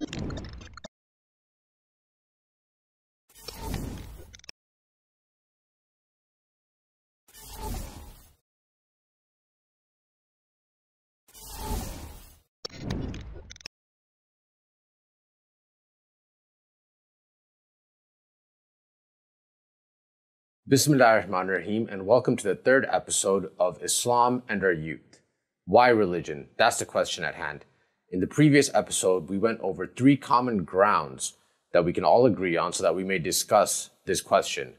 Bismillahirrahmanirrahim, and welcome to the third episode of Islam and Our Youth. Why religion? That's the question at hand. In the previous episode, we went over 3 common grounds that we can all agree on so that we may discuss this question.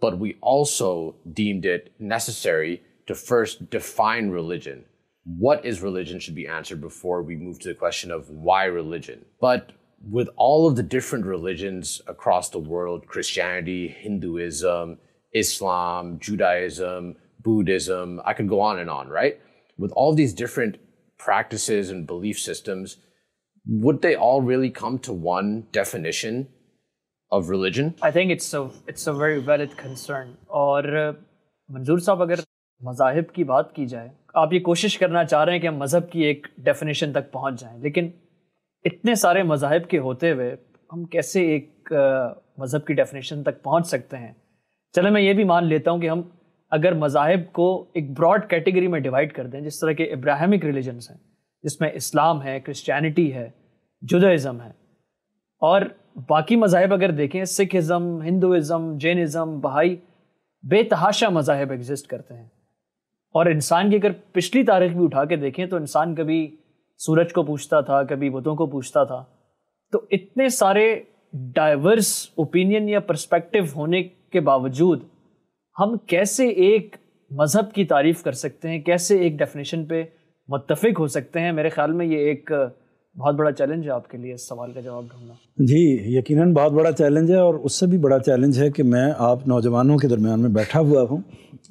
But we also deemed it necessary to first define religion. What is religion should be answered before we move to the question of why religion. But with all of the different religions across the world, Christianity, Hinduism, Islam, Judaism, Buddhism, I could go on, right? With all these different practices and belief systems, would they all really come to one definition of religion? I think it's a very valid concern. اور منظور صاحب اگر مذاہب کی بات کی جائے، آپ یہ کوشش کرنا چاہ رہے ہیں کہ ہم مذہب کی ایک ڈیفینیشن تک پہنچ جائیں، لیکن اتنے سارے مذاہب کے ہوتے ہوئے ہم کیسے ایک مذہب کی ڈیفینیشن تک پہنچ سکتے ہیں؟ چلے میں یہ بھی مان لیتا ہوں کہ ہم اگر مذاہب کو ایک براڈ کیٹیگری میں ڈیوائڈ کر دیں، جس طرح کے ابراہیمک ریلیجنس ہیں، جس میں اسلام ہے، کرسچینٹی ہے، جودائزم ہے، اور باقی مذاہب اگر دیکھیں، سکھ ازم، ہندوازم، جین ازم، بہائی، بے تحاشا مذاہب ایگزسٹ کرتے ہیں. اور انسان کی اگر پچھلی تاریخ بھی اٹھا کے دیکھیں تو انسان کبھی سورج کو پوچھتا تھا، کبھی بتوں کو پوچھتا تھا. تو اتنے سارے ڈائیورس اوپینین یا پرسپیکٹو ہونے کے باوجود ہم کیسے ایک مذہب کی تعریف کر سکتے ہیں، کیسے ایک ڈیفینیشن پہ متفق ہو سکتے ہیں؟ میرے خیال میں یہ ایک بہت بڑا چیلنج ہے آپ کے لیے اس سوال کا جواب ڈھونڈنا. جی یقیناً بہت بڑا چیلنج ہے، اور اس سے بھی بڑا چیلنج ہے کہ میں آپ نوجوانوں کے درمیان میں بیٹھا ہوا ہوں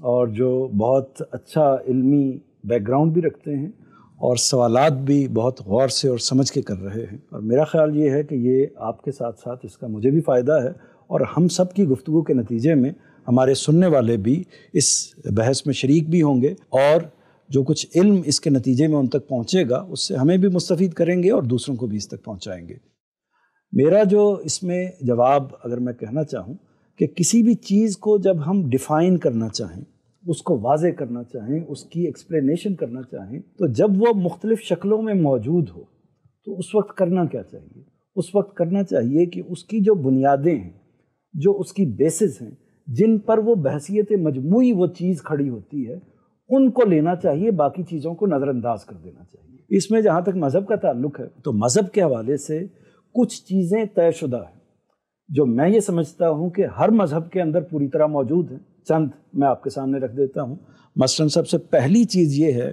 اور جو بہت اچھا علمی بیک گراؤنڈ بھی رکھتے ہیں اور سوالات بھی بہت غور سے اور سمجھ کے کر رہے ہیں. اور میرا خیال یہ ہے کہ یہ آپ کے ساتھ ساتھ اس کا مجھے بھی فائدہ ہے، اور ہم سب کی گفتگو کے نتیجے میں ہمارے سننے والے بھی اس بحث میں شریک بھی ہوں گے، اور جو کچھ علم اس کے نتیجے میں ان تک پہنچے گا اس سے ہمیں بھی مستفید کریں گے اور دوسروں کو بھی اس تک پہنچائیں گے. میرا جو اس میں جواب اگر میں کہنا چاہوں کہ کسی بھی چیز کو جب ہم ڈیفائن کرنا چاہیں، اس کو واضح کرنا چاہیں، اس کی ایکسپلینیشن کرنا چاہیں، تو جب وہ مختلف شکلوں میں موجود ہو تو اس وقت کرنا کیا چاہیے؟ اس وقت کرنا چاہیے کہ اس کی جو بنیادیں ہیں، جو اس کی بیسز ہیں، جن پر وہ بحثیت مجموعی وہ چیز کھڑی ہوتی ہے، ان کو لینا چاہیے، باقی چیزوں کو نظر انداز کر دینا چاہیے. اس میں جہاں تک مذہب کا تعلق ہے تو مذہب کے حوالے سے کچھ چیزیں طے شدہ ہیں جو میں یہ سمجھتا ہوں کہ ہر مذہب کے اندر پوری طرح موجود ہیں. چند میں آپ کے سامنے رکھ دیتا ہوں. مثلاً سب سے پہلی چیز یہ ہے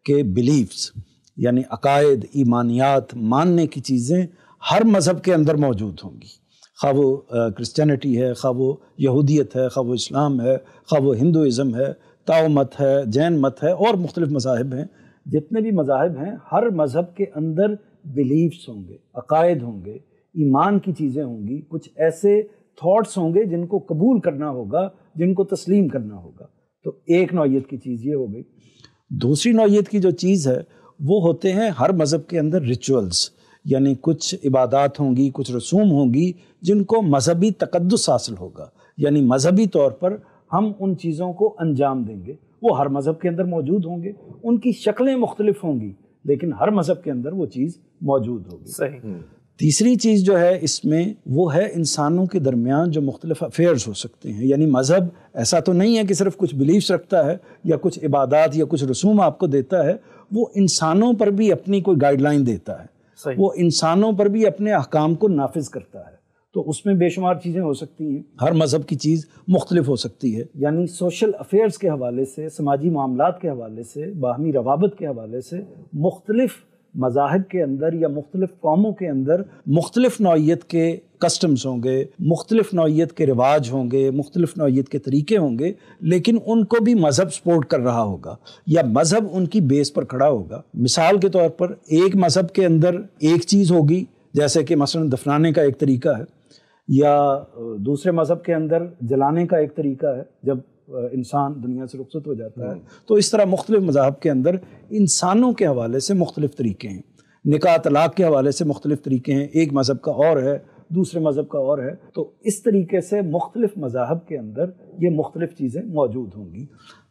کہ بلیفز، یعنی عقائد، ایمانیات، ماننے کی چیزیں ہر مذہب کے اندر موجود ہوں گی، خواہ وہ کرسچینٹی ہے، خواہ وہ یہودیت ہے، خواہ وہ اسلام ہے، خواہ وہ ہندوازم ہے، تاؤ مت ہے، جین مت ہے، اور مختلف مذاہب ہیں. جتنے بھی مذاہب ہیں ہر مذہب کے اندر بلیفز ہوں گے، عقائد ہوں گے، ایمان کی چیزیں ہوں گی، کچھ ایسے تھاٹس ہوں گے جن کو قبول کرنا ہوگا، جن کو تسلیم کرنا ہوگا. تو ایک نوعیت کی چیز یہ ہو گئی. دوسری نوعیت کی جو چیز ہے وہ ہوتے ہیں ہر مذہب کے اندر ریچولز، یعنی کچھ عبادات ہوں گی، کچھ رسوم ہوں گی جن کو مذہبی تقدس حاصل ہوگا، یعنی مذہبی طور پر ہم ان چیزوں کو انجام دیں گے. وہ ہر مذہب کے اندر موجود ہوں گے، ان کی شکلیں مختلف ہوں گی لیکن ہر مذہب کے اندر وہ چیز موجود ہوگی. صحیح. تیسری چیز جو ہے اس میں وہ ہے انسانوں کے درمیان جو مختلف افیئرز ہو سکتے ہیں. یعنی مذہب ایسا تو نہیں ہے کہ صرف کچھ بلیفز رکھتا ہے یا کچھ عبادات یا کچھ رسوم آپ کو دیتا ہے، وہ انسانوں پر بھی اپنی کوئی گائیڈ لائن دیتا ہے. صحیح. وہ انسانوں پر بھی اپنے احکام کو نافذ کرتا ہے. تو اس میں بے شمار چیزیں ہو سکتی ہیں، ہر مذہب کی چیز مختلف ہو سکتی ہے. یعنی سوشل افیئرز کے حوالے سے، سماجی معاملات کے حوالے سے، باہمی روابط کے حوالے سے مختلف مذاہب کے اندر یا مختلف قوموں کے اندر مختلف نوعیت کے کسٹمز ہوں گے، مختلف نوعیت کے رواج ہوں گے، مختلف نوعیت کے طریقے ہوں گے، لیکن ان کو بھی مذہب سپورٹ کر رہا ہوگا یا مذہب ان کی بیس پر کھڑا ہوگا. مثال کے طور پر ایک مذہب کے اندر ایک چیز ہوگی، جیسے کہ مثلا دفنانے کا ایک طریقہ ہے، یا دوسرے مذہب کے اندر جلانے کا ایک طریقہ ہے جب انسان دنیا سے رخصت ہو جاتا ہے. تو اس طرح مختلف مذاہب کے اندر انسانوں کے حوالے سے مختلف طریقے ہیں. نکاح طلاق کے حوالے سے مختلف طریقے ہیں، ایک مذہب کا اور ہے، دوسرے مذہب کا اور ہے، تو اس طریقے سے مختلف مذاہب کے اندر یہ مختلف چیزیں موجود ہوں گی۔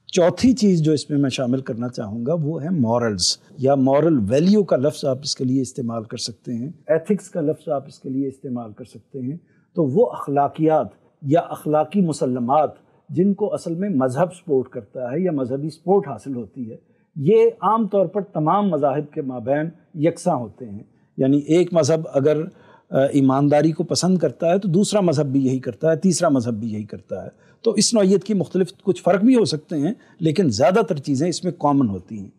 چوتھی چیز جو اس میں شامل کرنا چاہوں گا وہ ہے مورلز، یا مورل ویلیو کا لفظ آپ اس کے لیے استعمال کر سکتے ہیں، ایتھکس کا لفظ آپ اس کے لیے استعمال کر سکتے ہیں۔ تو وہ اخلاقیات یا اخلاقی مسلمات جن کو اصل میں مذہب سپورٹ کرتا ہے یا مذہبی سپورٹ حاصل ہوتی ہے، یہ عام طور پر تمام مذاہب کے مابین یکساں ہوتے ہیں۔ یعنی ایک مذہب اگر ایمانداری کو پسند کرتا ہے تو دوسرا مذہب بھی یہی کرتا ہے، تیسرا مذہب بھی یہی کرتا ہے۔ تو اس نوعیت کی مختلف کچھ فرق بھی ہو سکتے ہیں، لیکن زیادہ تر چیزیں اس میں کامن ہوتی ہیں۔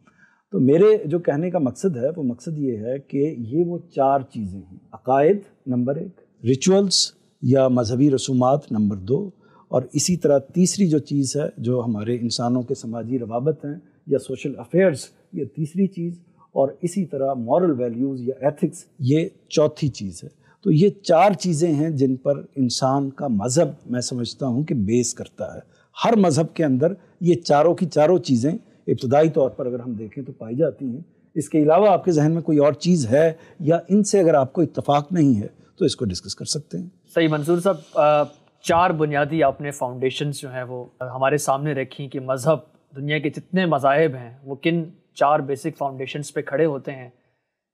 تو میرے جو کہنے کا مقصد ہے وہ مقصد یہ ہے کہ یہ وہ چار چیزیں ہیں: عقائد نمبر 1، ریچولز یا مذہبی رسومات نمبر 2، اور اسی طرح تیسری جو چیز ہے جو ہمارے انسانوں کے سماجی روابط ہیں یا سوشل افیئرز، یہ تیسری چیز، اور اسی طرح مورل ویلیوز یا ایتھکس، یہ چوتھی چیز ہے۔ تو یہ چار چیزیں ہیں جن پر انسان کا مذہب میں سمجھتا ہوں کہ بیس کرتا ہے۔ ہر مذہب کے اندر یہ چاروں کی چاروں چیزیں ابتدائی طور پر اگر ہم دیکھیں تو پائی جاتی ہیں۔ اس کے علاوہ آپ کے ذہن میں کوئی اور چیز ہے یا ان سے اگر آپ کو اتفاق نہیں ہے تو اس کو ڈسکس کر سکتے ہیں۔ صحیح منظور صاحب، چار بنیادی آپ نے فاؤنڈیشنز جو ہیں وہ ہمارے سامنے رکھی کہ مذہب، دنیا کے جتنے مذاہب ہیں وہ کن چار بیسک فاؤنڈیشنز پہ کھڑے ہوتے ہیں۔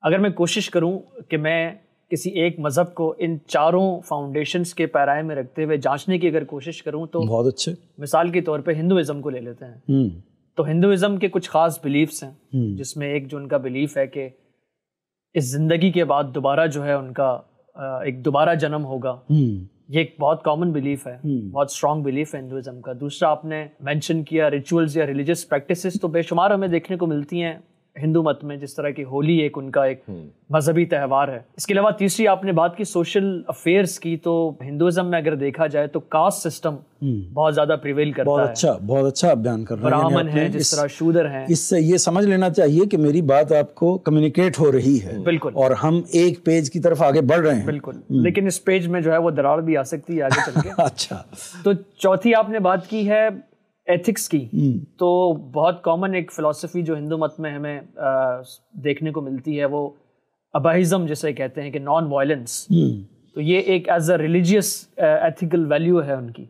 اگر میں کوشش کروں کہ میں کسی ایک مذہب کو ان چاروں فاؤنڈیشنز کے پیرائے میں رکھتے ہوئے جانچنے کی اگر کوشش کروں تو بہت اچھے، مثال کے طور پہ ہندوازم کو لے لیتے ہیں۔ تو ہندوازم کے کچھ خاص بلیفس ہیں، جس میں ایک جو ان کا بلیف ہے کہ اس زندگی کے بعد دوبارہ جو ہے ان کا ایک دوبارہ جنم ہوگا۔ یہ ایک بہت کامن بلیف ہے، بہت اسٹرانگ بلیف ہے ہندوازم کا۔ دوسرا آپ نے مینشن کیا ریچولز یا ریلیجس پریکٹسز، تو بے شمار ہمیں دیکھنے کو ملتی ہیں ہندو مت میں، جس طرح کی ہولی ایک ان کا ایک مذہبی تہوار ہے۔ اس کے علاوہ تیسری آپ نے بات کی سوشل افیئرس کی، تو ہندوازم میں اگر دیکھا جائے تو کاسٹ سسٹم بہت زیادہ پریویل کرتا ہے۔ بہت اچھا آپ بیان کر رہے ہیں۔ برہمن ہیں، جس طرح شودر ہیں۔ اس سے یہ سمجھ لینا چاہیے کہ میری بات آپ کو کمیونیکیٹ ہو رہی ہے، بالکل، اور ہم ایک پیج کی طرف آگے بڑھ رہے ہیں۔ بالکل، لیکن اس پیج میں جو ہے وہ دراڑ بھی آ سکتی ہے آگے چل کے۔ اچھا، تو چوتھی آپ نے بات کی ہے ایتھکس کی، تو بہت کامن ایک فلسفی جو ہندو مت میں ہمیں دیکھنے کو ملتی ہے وہ اباہزم جسے کہتے ہیں، کہ نان وائلنس۔ تو یہ ایک as a religious ethical value ہے ان کی۔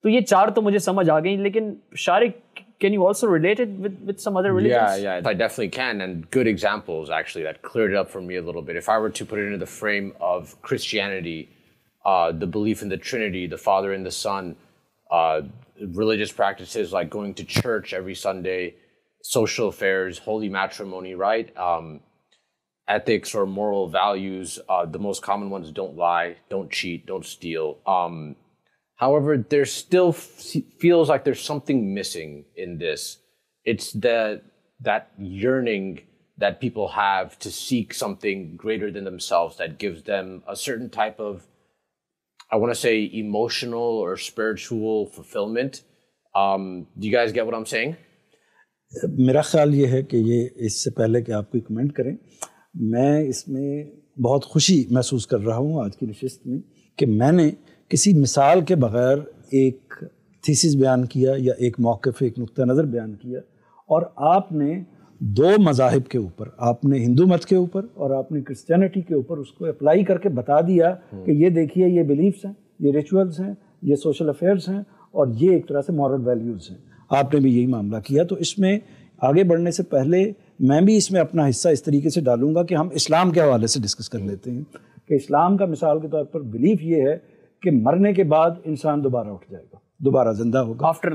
تو یہ چار تو مجھے سمجھ آ گئی، لیکن Shariq, can you also relate it with some other religions? Yeah, I definitely can, and good examples actually that cleared it up for me a little bit. If I were to put it into the frame of Christianity, the belief in the Trinity, the Father and the Son, religious practices like going to church every Sunday, social affairs, holy matrimony, right? Ethics or moral values, the most common ones: don't lie, don't cheat, don't steal. However, there still feels like there's something missing in this. It's that yearning that people have to seek something greater than themselves that gives them a certain type of, I want to say, emotional or spiritual fulfillment. Do you guys get what I'm saying? میرا خیال یہ ہے کہ یہ، اس سے پہلے کہ آپ کوئی کمنٹ کریں، میں اس میں بہت خوشی محسوس کر رہا ہوں آج کی نشست میں کہ میں نے کسی مثال کے بغیر ایک تھیسس بیان کیا یا ایک موقف، ایک نقطہ نظر بیان کیا، اور آپ نے دو مذاہب کے اوپر، آپ نے ہندو مت کے اوپر اور آپ نے کرسچینٹی کے اوپر اس کو اپلائی کر کے بتا دیا کہ یہ دیکھیے، یہ بلیفس ہیں، یہ ریچولز ہیں، یہ سوشل افیئرس ہیں، اور یہ ایک طرح سے مورل ویلیوز ہیں۔ آپ نے بھی یہی معاملہ کیا۔ تو اس میں آگے بڑھنے سے پہلے میں بھی اس میں اپنا حصہ اس طریقے سے ڈالوں گا کہ ہم اسلام کے حوالے سے ڈسکس کر لیتے ہیں کہ اسلام کا مثال کے طور پر بلیف یہ ہے کہ مرنے کے بعد انسان دوبارہ اٹھ جائے گا، دوبارہ زندہ ہوگا، آفٹر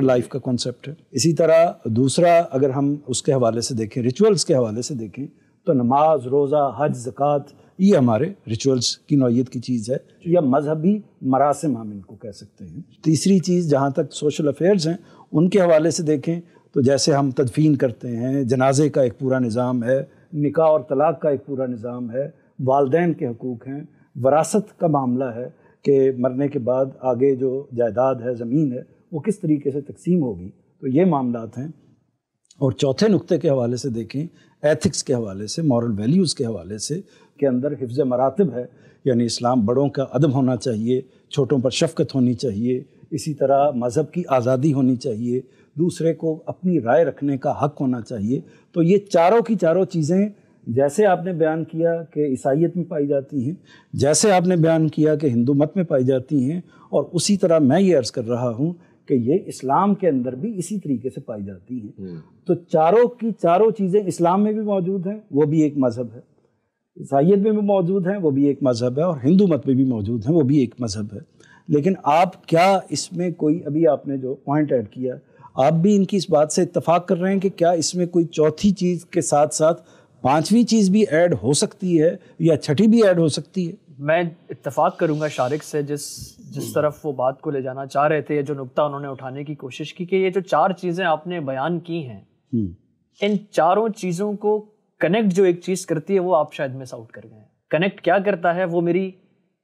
لائف کا کانسیپٹ ہے۔ اسی طرح دوسرا اگر ہم اس کے حوالے سے دیکھیں، ریچولز کے حوالے سے دیکھیں، تو نماز، روزہ، حج، زکوٰۃ، یہ ہمارے ریچولز کی نوعیت کی چیز ہے، یا مذہبی مراسم ہم ان کو کہہ سکتے ہیں۔ تیسری چیز جہاں تک سوشل افیئرز ہیں ان کے حوالے سے دیکھیں تو جیسے ہم تدفین کرتے ہیں، جنازے کا ایک پورا نظام ہے، نکاح اور طلاق کا ایک پورا نظام ہے، والدین کے حقوق ہیں، وراثت کا معاملہ ہے کہ مرنے کے بعد آگے جو جائیداد ہے، زمین ہے، وہ کس طریقے سے تقسیم ہوگی، تو یہ معاملات ہیں۔ اور چوتھے نقطے کے حوالے سے دیکھیں، ایتھکس کے حوالے سے، مورل ویلیوز کے حوالے سے، کے اندر حفظ مراتب ہے، یعنی اسلام بڑوں کا ادب ہونا چاہیے، چھوٹوں پر شفقت ہونی چاہیے، اسی طرح مذہب کی آزادی ہونی چاہیے، دوسرے کو اپنی رائے رکھنے کا حق ہونا چاہیے۔ تو یہ چاروں کی چاروں چیزیں جیسے آپ نے بیان کیا کہ عیسائیت میں پائی جاتی ہیں، جیسے آپ نے بیان کیا کہ ہندو مت میں پائی جاتی ہیں، اور اسی طرح میں یہ عرض کر رہا ہوں کہ یہ اسلام کے اندر بھی اسی طریقے سے پائی جاتی ہیں. تو چاروں کی چاروں چیزیں اسلام میں بھی موجود ہیں، وہ بھی ایک مذہب ہے، عیسائیت میں بھی موجود ہیں، وہ بھی ایک مذہب ہے، اور ہندو مت میں بھی موجود ہیں، وہ بھی ایک مذہب ہے. لیکن آپ کیا اس میں کوئی، ابھی آپ نے جو پوائنٹ ایڈ کیا، آپ بھی ان کی اس بات سے اتفاق کر رہے ہیں کہ کیا اس میں کوئی چوتھی چیز کے ساتھ ساتھ پانچویں چیز بھی ایڈ ہو سکتی ہے یا چھٹی بھی ایڈ ہو سکتی ہے؟ میں اتفاق کروں گا شارق سے جس طرف وہ بات کو لے جانا چاہ رہے تھے، جو نقطہ انہوں نے اٹھانے کی کوشش کی کہ یہ جو 4 چیزیں آپ نے بیان کی ہیں، ان چاروں چیزوں کو کنیکٹ جو ایک چیز کرتی ہے وہ آپ شاید مس آؤٹ کر گئے ہیں. کنیکٹ کیا کرتا ہے؟ وہ میری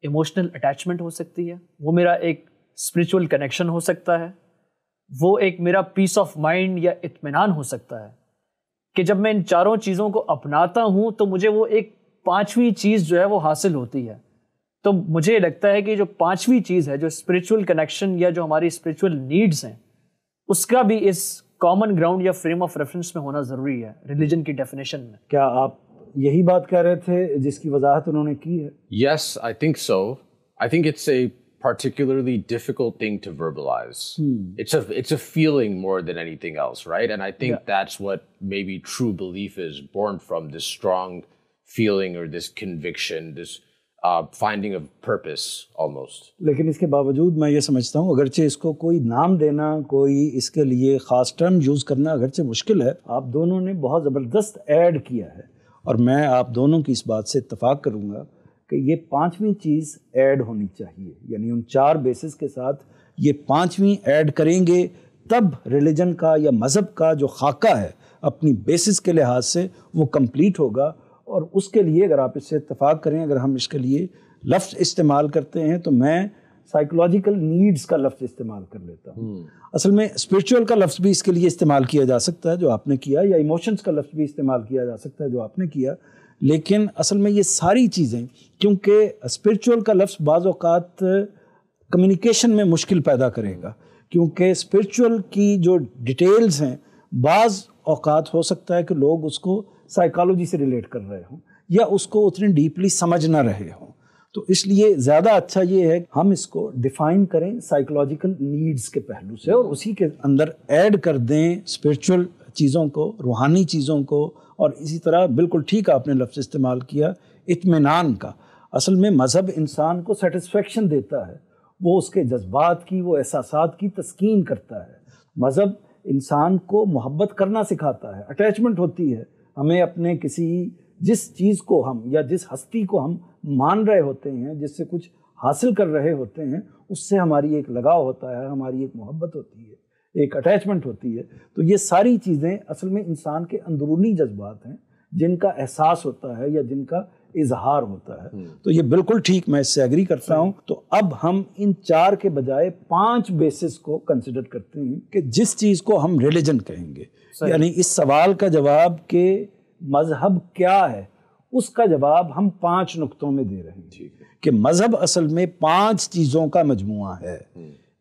ایموشنل اٹیچمنٹ ہو سکتی ہے، وہ میرا ایک اسپریچول کنیکشن ہو سکتا ہے، وہ ایک میرا پیس آف مائنڈ یا اطمینان ہو سکتا ہے کہ جب میں ان چاروں چیزوں کو اپناتا ہوں تو مجھے وہ ایک 5ویں چیز جو ہے وہ حاصل ہوتی ہے. تو مجھے لگتا ہے کہ جو 5ویں چیز ہے، جو اسپریچول کنیکشن یا جو ہماری اسپریچول نیڈز ہیں، اس کا بھی اس کامن گراؤنڈ یا فریم آف ریفرنس میں ہونا ضروری ہے ریلیجن کی ڈیفینیشن میں. کیا آپ یہی بات کہہ رہے تھے جس کی وضاحت انہوں نے کی ہے؟ Yes, I think so. I think it's a particularly difficult thing to verbalize. It's a feeling more than anything else, right? And I think that's what maybe true belief is born from, this strong feeling or this conviction, this finding of purpose almost. لیکن اس کے باوجود میں یہ سمجھتا ہوں اگرچہ اس کو کوئی نام دینا، کوئی اس کے لیے خاص ٹرم یوز کرنا اگرچہ مشکل ہے، آپ دونوں نے بہت زبردست ایڈ کیا ہے، اور میں آپ دونوں کی اس بات سے اتفاق کروں گا کہ یہ 5ویں چیز ایڈ ہونی چاہیے. یعنی ان 4 بیسز کے ساتھ یہ 5ویں ایڈ کریں گے تب ریلیجن کا یا مذہب کا جو خاکہ ہے اپنی بیسز کے لحاظ سے وہ کمپلیٹ ہوگا. اور اس کے لیے اگر آپ اس سے اتفاق کریں، اگر ہم اس کے لیے لفظ استعمال کرتے ہیں تو میں سائیکولوجیکل نیڈز کا لفظ استعمال کر لیتا ہوں. اصل میں اسپریچول کا لفظ بھی اس کے لیے استعمال کیا جا سکتا ہے جو آپ نے کیا، یا ایموشنز کا لفظ بھی استعمال کیا جا سکتا ہے جو آپ نے کیا. لیکن اصل میں یہ ساری چیزیں، کیونکہ اسپریچول کا لفظ بعض اوقات کمیونیکیشن میں مشکل پیدا کرے گا، کیونکہ اسپریچول کی جو ڈیٹیلز ہیں بعض اوقات ہو سکتا ہے کہ لوگ اس کو سائیکالوجی سے ریلیٹ کر رہے ہوں یا اس کو اتنی ڈیپلی سمجھ نہ رہے ہوں. تو اس لیے زیادہ اچھا یہ ہے ہم اس کو ڈیفائن کریں سائیکولوجیکل نیڈز کے پہلو سے، اور اسی کے اندر ایڈ کر دیں اسپریچول چیزوں کو، روحانی چیزوں کو. اور اسی طرح بالکل ٹھیک آپ نے لفظ استعمال کیا اطمینان کا. اصل میں مذہب انسان کو سیٹسفیکشن دیتا ہے، وہ اس کے جذبات کی، وہ احساسات کی تسکین کرتا ہے. مذہب انسان کو محبت کرنا سکھاتا ہے، اٹیچمنٹ ہوتی ہے. ہمیں اپنے کسی جس چیز کو ہم یا جس ہستی کو ہم مان رہے ہوتے ہیں، جس سے کچھ حاصل کر رہے ہوتے ہیں، اس سے ہماری ایک لگاؤ ہوتا ہے، ہماری ایک محبت ہوتی ہے، ایک اٹیچمنٹ ہوتی ہے. تو یہ ساری چیزیں اصل میں انسان کے اندرونی جذبات ہیں جن کا احساس ہوتا ہے یا جن کا اظہار ہوتا ہے. تو یہ بالکل ٹھیک، میں اس سے ایگری کرتا ہوں. تو اب ہم ان 4 کے بجائے 5 بیسز کو کنسیڈر کرتے ہیں کہ جس چیز کو ہم ریلیجن کہیں گے. یعنی اس سوال کا جواب کہ مذہب کیا ہے، اس کا جواب ہم 5 نقطوں میں دے رہے ہیں کہ مذہب اصل میں 5 چیزوں کا مجموعہ ہے.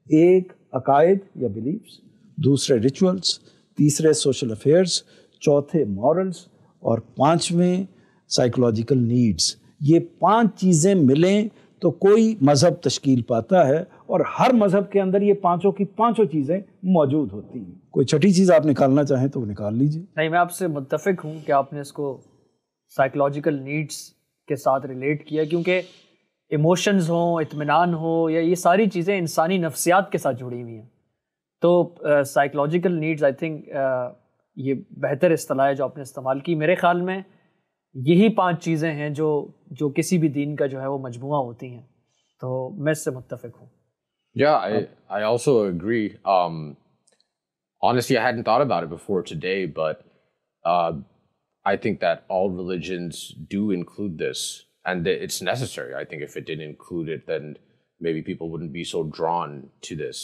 ایک عقائد یا بلیفز، دوسرے ریچولز، تیسرے سوشل افیئرز، چوتھے مورلز، اور 5ویں سائیکولوجیکل نیڈز. یہ 5 چیزیں ملیں تو کوئی مذہب تشکیل پاتا ہے، اور ہر مذہب کے اندر یہ 5 کی 5 چیزیں موجود ہوتی ہیں. کوئی چھٹی چیز آپ نکالنا چاہیں تو وہ نکال لیجیے. نہیں، میں آپ سے متفق ہوں کہ آپ نے اس کو سائیکولوجیکل نیڈز کے ساتھ ریلیٹ کیا، کیونکہ ایموشنز ہوں، اطمینان ہو، یا یہ ساری چیزیں انسانی نفسیات کے ساتھ جڑی ہوئی ہیں. تو سائیکولوجیکل نیڈز آئی تھنک یہ بہتر اصطلاح ہے جو آپ نے استعمال کی. میرے خیال میں یہی 5 چیزیں ہیں جو کسی بھی دین کا جو ہے وہ مجموعہ ہوتی ہیں. تو میں اس سے متفق ہوں. Yeah, I also agree. Honestly, I hadn't thought about it before today, but I think that all religions do include this, and it's necessary. I think if it didn't include it, then maybe people wouldn't be so drawn to this.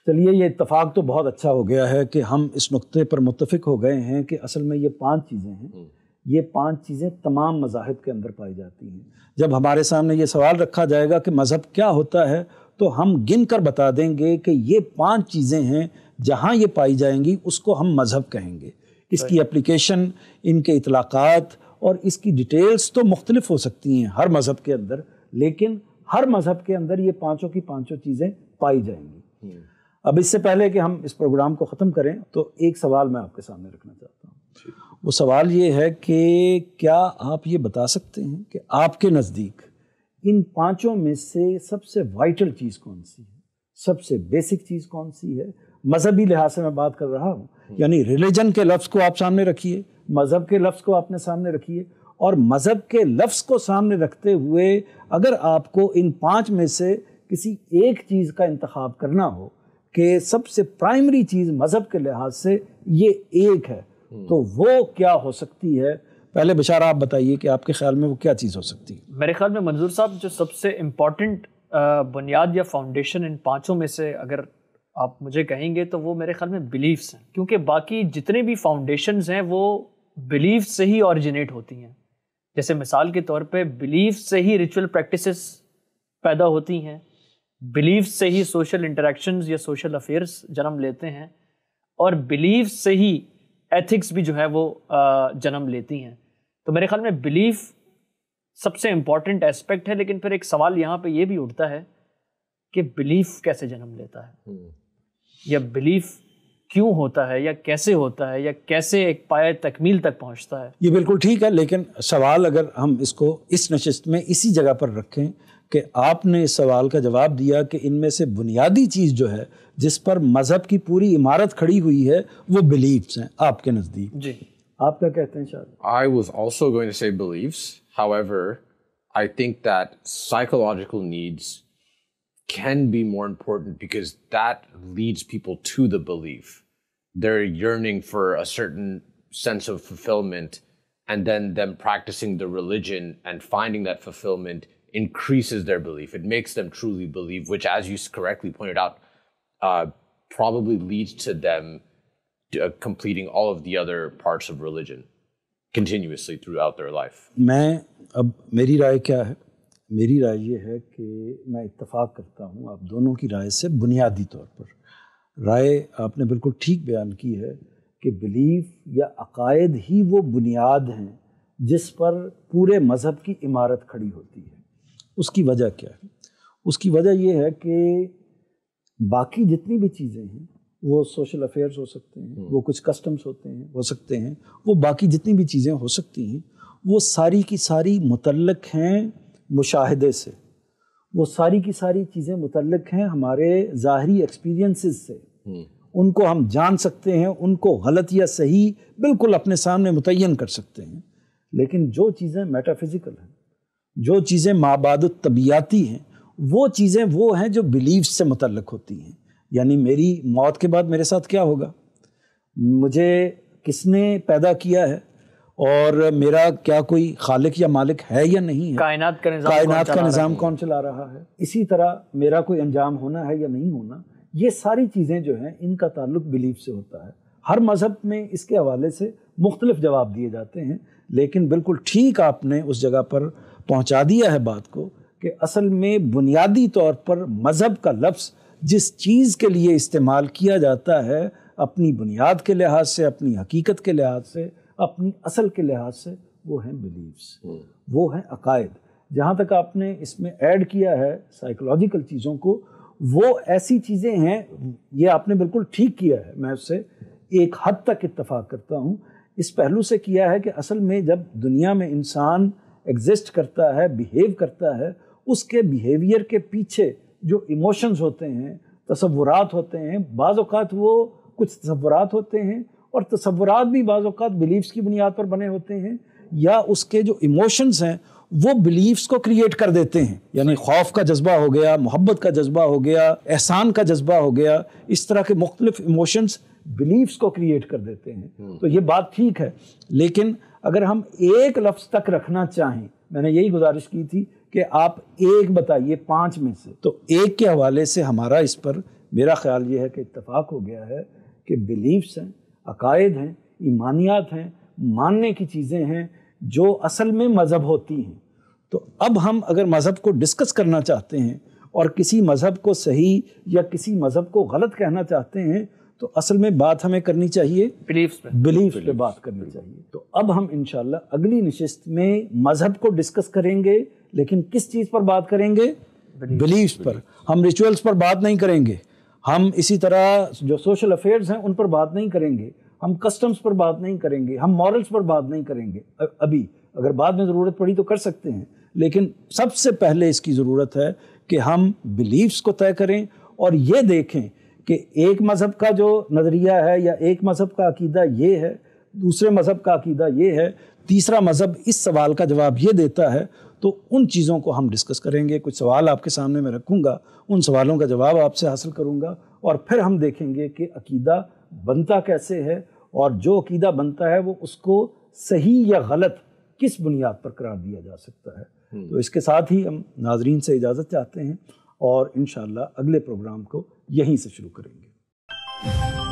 چلیے، یہ اتفاق تو بہت اچھا ہو گیا ہے کہ ہم اس نقطے پر متفق ہو گئے ہیں کہ اصل میں یہ 5 چیزیں ہیں. یہ 5 چیزیں تمام مذاہب کے اندر پائی جاتی ہیں. جب ہمارے سامنے یہ سوال رکھا جائے گا کہ مذہب کیا ہوتا ہے، تو ہم گن کر بتا دیں گے کہ یہ 5 چیزیں ہیں، جہاں یہ پائی جائیں گی اس کو ہم مذہب کہیں گے. اس کی اپلیکیشن، ان کے اطلاقات اور اس کی ڈیٹیلز تو مختلف ہو سکتی ہیں ہر مذہب کے اندر، لیکن ہر مذہب کے اندر یہ پانچوں کی پانچوں چیزیں پائی جائیں گی۔ اب اس سے پہلے کہ ہم اس پروگرام کو ختم کریں تو ایک سوال میں آپ کے سامنے رکھنا چاہتا ہوں۔ وہ سوال یہ ہے کہ کیا آپ یہ بتا سکتے ہیں کہ آپ کے نزدیک ان پانچوں میں سے سب سے وائٹل چیز کون سی ہے، سب سے بیسک چیز کون سی ہے؟ مذہبی لحاظ سے میں بات کر رہا ہوں، یعنی ریلیجن کے لفظ کو آپ سامنے رکھیے، مذہب کے لفظ کو اپنے سامنے رکھیے، اور مذہب کے لفظ کو سامنے رکھتے ہوئے اگر آپ کو ان پانچ میں سے کسی ایک چیز کا انتخاب کرنا ہو کہ سب سے پرائمری چیز مذہب کے لحاظ سے یہ ایک ہے، تو وہ کیا ہو سکتی ہے؟ پہلے بشار آپ بتائیے کہ آپ کے خیال میں وہ کیا چیز ہو سکتی ہے؟ میرے خیال میں منظور صاحب جو سب سے امپورٹنٹ بنیاد یا فاؤنڈیشن ان پانچوں میں سے اگر آپ مجھے کہیں گے تو وہ میرے خیال میں بلیفس ہیں، کیونکہ باقی جتنے بھی فاؤنڈیشنز ہیں وہ بلیف سے ہی اوریجنیٹ ہوتی ہیں۔ جیسے مثال کے طور پہ بلیف سے ہی ریچول پریکٹسز پیدا ہوتی ہیں، بلیف سے ہی سوشل انٹریکشنز یا سوشل افیئرس جنم لیتے ہیں، اور بلیف سے ہی ایتھکس بھی جو ہے وہ جنم لیتی ہیں۔ تو میرے خیال میں بلیف سب سے امپورٹنٹ ایسپیکٹ ہے، لیکن پھر ایک سوال یہاں پہ یہ بھی اٹھتا ہے کہ بلیف کیسے جنم لیتا ہے، یا بلیف کیوں ہوتا ہے، یا کیسے ہوتا ہے، یا کیسے ایک پایہ تکمیل تک پہنچتا ہے؟ یہ بالکل ٹھیک ہے، لیکن سوال اگر ہم اس کو اس نشست میں اسی جگہ پر رکھیں کہ آپ نے اس سوال کا جواب دیا کہ ان میں سے بنیادی چیز جو ہے جس پر مذہب کی پوری عمارت کھڑی ہوئی ہے وہ بلیفس ہیں آپ کے نزدیک، جی آپ کیا کہتے ہیں شاید؟ I was also going to say beliefs. However, I think that psychological needs can be more important because that leads people to the belief. They're yearning for a certain sense of fulfillment, and then them practicing the religion and finding that fulfillment increases their belief. It makes them truly believe, which, as you correctly pointed out, probably leads to them completing all of the other parts of religion continuously throughout their life. میں اب میری رائے کیا ہے؟ میری رائے یہ ہے کہ میں اتفاق کرتا ہوں آپ دونوں کی رائے سے بنیادی طور پر۔ رائے آپ نے بالکل ٹھیک بیان کی ہے کہ بلیف یا عقائد ہی وہ بنیاد ہیں جس پر پورے مذہب کی عمارت کھڑی ہوتی ہے۔ اس کی وجہ کیا ہے؟ اس کی وجہ یہ ہے کہ باقی جتنی بھی چیزیں ہیں وہ سوشل افیئرس ہو سکتے ہیں، وہ کچھ کسٹمز ہوتے ہیں ہو سکتے ہیں، وہ باقی جتنی بھی چیزیں ہو سکتی ہیں وہ ساری کی ساری متعلق ہیں مشاہدے سے، وہ ساری کی ساری چیزیں متعلق ہیں ہمارے ظاہری ایکسپیرینسز سے۔ ان کو ہم جان سکتے ہیں، ان کو غلط یا صحیح بالکل اپنے سامنے متعین کر سکتے ہیں، لیکن جو چیزیں میٹا فزیکل ہیں، جو چیزیں مابعد الطبیعاتی ہیں، وہ چیزیں وہ ہیں جو بلیفس سے متعلق ہوتی ہیں۔ یعنی میری موت کے بعد میرے ساتھ کیا ہوگا، مجھے کس نے پیدا کیا ہے، اور میرا کیا کوئی خالق یا مالک ہے یا نہیں ہے، کائنات کا نظام کون چلا رہا ہے، اسی طرح میرا کوئی انجام ہونا ہے یا نہیں ہونا، یہ ساری چیزیں جو ہیں ان کا تعلق بلیف سے ہوتا ہے۔ ہر مذہب میں اس کے حوالے سے مختلف جواب دیے جاتے ہیں، لیکن بالکل ٹھیک آپ نے اس جگہ پر پہنچا دیا ہے بات کو کہ اصل میں بنیادی طور پر مذہب کا لفظ جس چیز کے لیے استعمال کیا جاتا ہے اپنی بنیاد کے لحاظ سے، اپنی حقیقت کے لحاظ سے، اپنی اصل کے لحاظ سے، وہ ہیں بلیفس، وہ ہیں عقائد۔ جہاں تک آپ نے اس میں ایڈ کیا ہے سائیکولوجیکل چیزوں کو، وہ ایسی چیزیں ہیں، یہ آپ نے بالکل ٹھیک کیا ہے، میں اس سے ایک حد تک اتفاق کرتا ہوں۔ اس پہلو سے کیا ہے کہ اصل میں جب دنیا میں انسان ایگزسٹ کرتا ہے، بیہیو کرتا ہے، اس کے بیہیویئر کے پیچھے جو ایموشنز ہوتے ہیں، تصورات ہوتے ہیں، بعض اوقات وہ کچھ تصورات ہوتے ہیں، اور تصورات بھی بعض اوقات بلیفز کی بنیاد پر بنے ہوتے ہیں، یا اس کے جو ایموشنز ہیں وہ بلیفز کو کریٹ کر دیتے ہیں، یعنی خوف کا جذبہ ہو گیا، محبت کا جذبہ ہو گیا، احسان کا جذبہ ہو گیا، اس طرح کے مختلف ایموشنز بلیفز کو کریٹ کر دیتے ہیں۔ تو یہ بات ٹھیک ہے، لیکن اگر ہم ایک لفظ تک رکھنا چاہیں، میں نے یہی گزارش کی تھی کہ آپ ایک بتائیے پانچ میں سے، تو ایک کے حوالے سے ہمارا اس پر میرا خیال یہ ہے کہ اتفاق ہو گیا ہے کہ بلیفز ہیں، عقائد ہیں، ایمانیات ہیں، ماننے کی چیزیں ہیں جو اصل میں مذہب ہوتی ہیں۔ تو اب ہم اگر مذہب کو ڈسکس کرنا چاہتے ہیں اور کسی مذہب کو صحیح یا کسی مذہب کو غلط کہنا چاہتے ہیں، تو اصل میں بات ہمیں کرنی چاہیے بلیفس پہ بات کرنی چاہیے. تو اب ہم انشاءاللہ اگلی نشست میں مذہب کو ڈسکس کریں گے, لیکن کس چیز پر بات کریں گے؟ بلیفس پر. ہم ریچولز پر بات نہیں کریں گے, ہم اسی طرح جو سوشل افیئرز ہیں ان پر بات نہیں کریں گے, ہم کسٹمز پر بات نہیں کریں گے, ہم مورلز پر بات نہیں کریں گے. ابھی اگر بعد میں ضرورت پڑی تو کر سکتے ہیں, لیکن سب سے پہلے اس کی ضرورت ہے کہ ہم بلیفس کو طے کریں اور یہ دیکھیں کہ ایک مذہب کا جو نظریہ ہے یا ایک مذہب کا عقیدہ یہ ہے, دوسرے مذہب کا عقیدہ یہ ہے, تیسرا مذہب اس سوال کا جواب یہ دیتا ہے. تو ان چیزوں کو ہم ڈسکس کریں گے. کچھ سوال آپ کے سامنے میں رکھوں گا, ان سوالوں کا جواب آپ سے حاصل کروں گا, اور پھر ہم دیکھیں گے کہ عقیدہ بنتا کیسے ہے, اور جو عقیدہ بنتا ہے وہ اس کو صحیح یا غلط کس بنیاد پر قرار دیا جا سکتا ہے. تو اس کے ساتھ ہی ہم ناظرین سے اجازت چاہتے ہیں اور انشاءاللہ اگلے پروگرام کو یہیں سے شروع کریں گے.